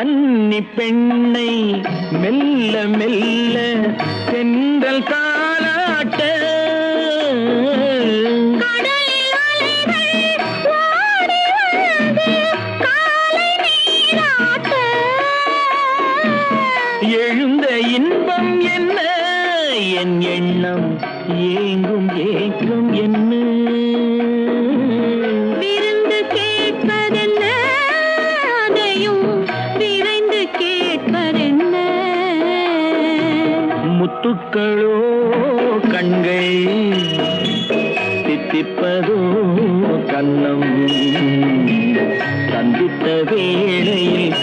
கன்னி பெண்ணை மெல்ல மெல்ல தென்றல் தாலாட்ட எழுந்த இன்பம் என்ன என் எண்ணம் ஏங்கும் ஏக்கம் என்ன விருந்து கேட்பதென்ன அதையும் விரைந்து கேட்பதென்ன முத்துக்களோ கண்கள் தித்திப்பதோ கண்ணம் சந்தித்த வேளையில்